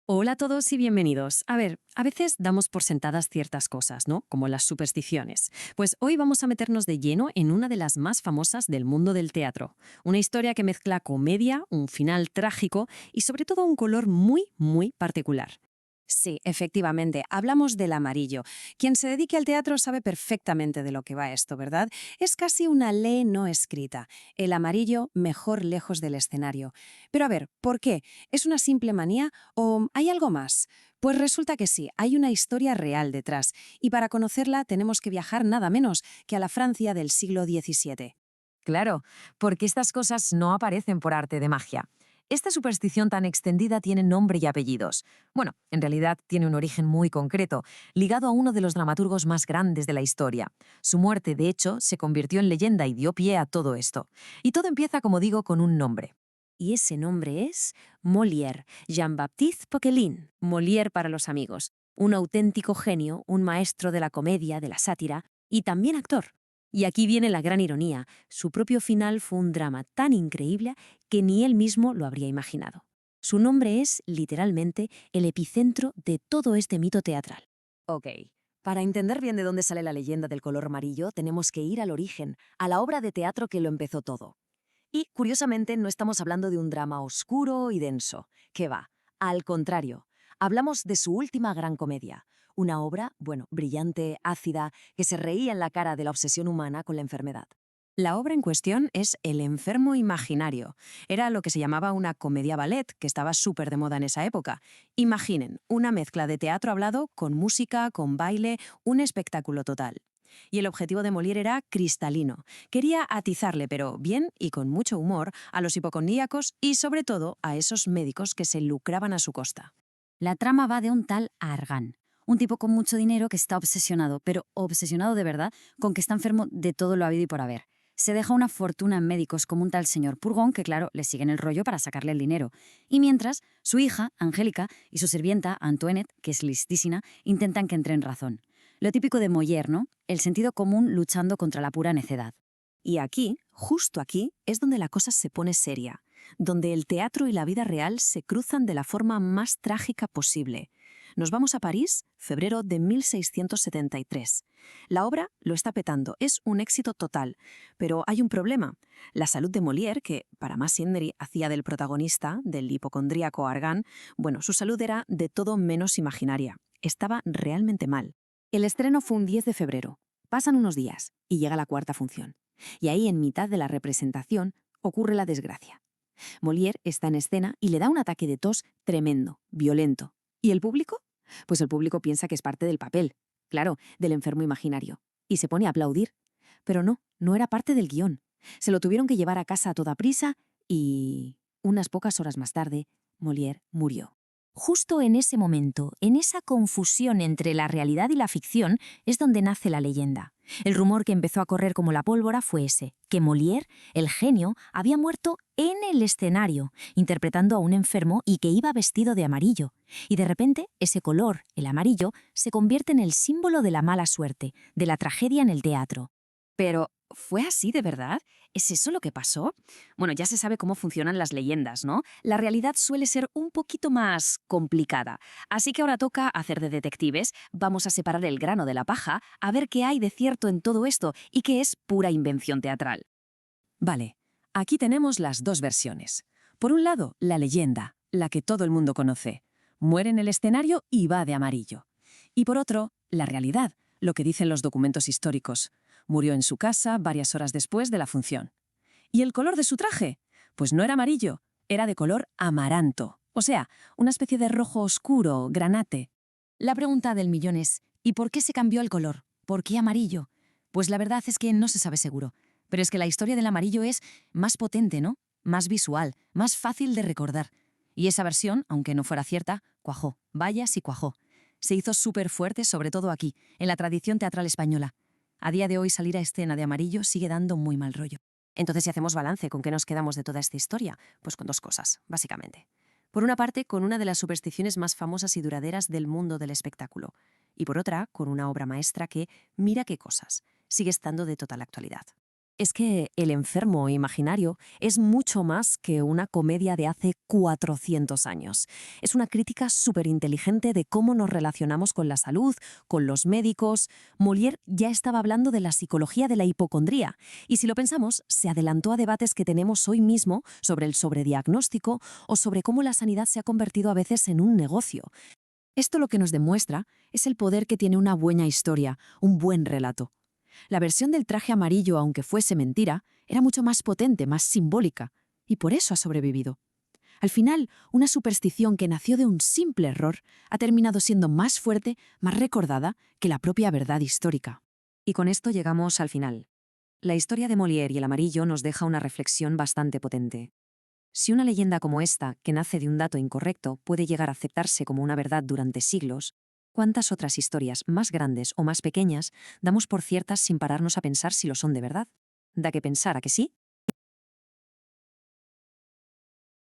Hola a todos y bienvenidos. A ver, a veces damos por sentadas ciertas cosas, ¿no? Como las supersticiones. Pues hoy vamos a meternos de lleno en una de las más famosas del mundo del teatro. Una historia que mezcla comedia, un final trágico y sobre todo un color muy, muy particular. Sí, efectivamente, hablamos del amarillo. Quien se dedique al teatro sabe perfectamente de lo que va esto, ¿verdad? Es casi una ley no escrita. El amarillo mejor lejos del escenario. Pero a ver, ¿por qué? ¿Es una simple manía o hay algo más? Pues resulta que sí, hay una historia real detrás, y para conocerla tenemos que viajar nada menos que a la Francia del siglo XVII. Claro, porque estas cosas no aparecen por arte de magia. Esta superstición tan extendida tiene nombre y apellidos. Bueno, en realidad tiene un origen muy concreto, ligado a uno de los dramaturgos más grandes de la historia. Su muerte, de hecho, se convirtió en leyenda y dio pie a todo esto. Y todo empieza, como digo, con un nombre. Y ese nombre es Molière, Jean-Baptiste Poquelin, Molière para los amigos. Un auténtico genio, un maestro de la comedia, de la sátira y también actor. Y aquí viene la gran ironía. Su propio final fue un drama tan increíble que ni él mismo lo habría imaginado. Su nombre es, literalmente, el epicentro de todo este mito teatral. Ok. Para entender bien de dónde sale la leyenda del color amarillo, tenemos que ir al origen, a la obra de teatro que lo empezó todo. Y, curiosamente, no estamos hablando de un drama oscuro y denso. ¿Qué va? Al contrario, hablamos de su última gran comedia, una obra, bueno, brillante, ácida, que se reía en la cara de la obsesión humana con la enfermedad. La obra en cuestión es El enfermo imaginario. Era lo que se llamaba una comedia ballet, que estaba súper de moda en esa época. Imaginen, una mezcla de teatro hablado con música, con baile, un espectáculo total. Y el objetivo de Molière era cristalino. Quería atizarle, pero bien y con mucho humor, a los hipocondríacos y sobre todo a esos médicos que se lucraban a su costa. La trama va de un tal Argan, un tipo con mucho dinero que está obsesionado, pero obsesionado de verdad, con que está enfermo de todo lo habido y por haber. Se deja una fortuna en médicos como un tal señor Purgón, que claro, le siguen el rollo para sacarle el dinero. Y mientras, su hija, Angélica, y su sirvienta, Antoinette, que es listísima, intentan que entre en razón. Lo típico de Molière, ¿no? El sentido común luchando contra la pura necedad. Y aquí, justo aquí, es donde la cosa se pone seria, donde el teatro y la vida real se cruzan de la forma más trágica posible. Nos vamos a París, febrero de 1673. La obra lo está petando, es un éxito total, pero hay un problema. La salud de Molière, que para más Sindri hacía del protagonista, del hipocondríaco Argan, bueno, su salud era de todo menos imaginaria. Estaba realmente mal. El estreno fue un 10 de febrero. Pasan unos días y llega la cuarta función. Y ahí, en mitad de la representación, ocurre la desgracia. Molière está en escena y le da un ataque de tos tremendo, violento. ¿Y el público? Pues el público piensa que es parte del papel, claro, del enfermo imaginario, y se pone a aplaudir. Pero no, no era parte del guión. Se lo tuvieron que llevar a casa a toda prisa y... unas pocas horas más tarde, Molière murió. Justo en ese momento, en esa confusión entre la realidad y la ficción, es donde nace la leyenda. El rumor que empezó a correr como la pólvora fue ese, que Molière, el genio, había muerto en el escenario, interpretando a un enfermo y que iba vestido de amarillo. Y de repente, ese color, el amarillo, se convierte en el símbolo de la mala suerte, de la tragedia en el teatro. Pero, ¿fue así de verdad? ¿Es eso lo que pasó? Bueno, ya se sabe cómo funcionan las leyendas, ¿no? La realidad suele ser un poquito más complicada. Así que ahora toca hacer de detectives, vamos a separar el grano de la paja, a ver qué hay de cierto en todo esto y qué es pura invención teatral. Vale, aquí tenemos las dos versiones. Por un lado, la leyenda, la que todo el mundo conoce. Muere en el escenario y va de amarillo. Y por otro, la realidad, lo que dicen los documentos históricos. Murió en su casa varias horas después de la función. ¿Y el color de su traje? Pues no era amarillo, era de color amaranto, o sea, una especie de rojo oscuro, granate. La pregunta del millón es, ¿y por qué se cambió el color? ¿Por qué amarillo? Pues la verdad es que no se sabe seguro. Pero es que la historia del amarillo es más potente, ¿no? Más visual, más fácil de recordar. Y esa versión, aunque no fuera cierta, cuajó. Vaya si cuajó. Se hizo súper fuerte, sobre todo aquí, en la tradición teatral española. A día de hoy salir a escena de amarillo sigue dando muy mal rollo. Entonces, si hacemos balance, ¿con qué nos quedamos de toda esta historia? Pues con dos cosas, básicamente. Por una parte, con una de las supersticiones más famosas y duraderas del mundo del espectáculo. Y por otra, con una obra maestra que, mira qué cosas, sigue estando de total actualidad. Es que El enfermo imaginario es mucho más que una comedia de hace 400 años. Es una crítica súper inteligente de cómo nos relacionamos con la salud, con los médicos. Molière ya estaba hablando de la psicología de la hipocondría y, si lo pensamos, se adelantó a debates que tenemos hoy mismo sobre el sobrediagnóstico o sobre cómo la sanidad se ha convertido a veces en un negocio. Esto lo que nos demuestra es el poder que tiene una buena historia, un buen relato. La versión del traje amarillo, aunque fuese mentira, era mucho más potente, más simbólica, y por eso ha sobrevivido. Al final, una superstición que nació de un simple error ha terminado siendo más fuerte, más recordada que la propia verdad histórica. Y con esto llegamos al final. La historia de Molière y el amarillo nos deja una reflexión bastante potente. Si una leyenda como esta, que nace de un dato incorrecto, puede llegar a aceptarse como una verdad durante siglos, ¿cuántas otras historias más grandes o más pequeñas damos por ciertas sin pararnos a pensar si lo son de verdad? Da que pensar, ¿a que sí?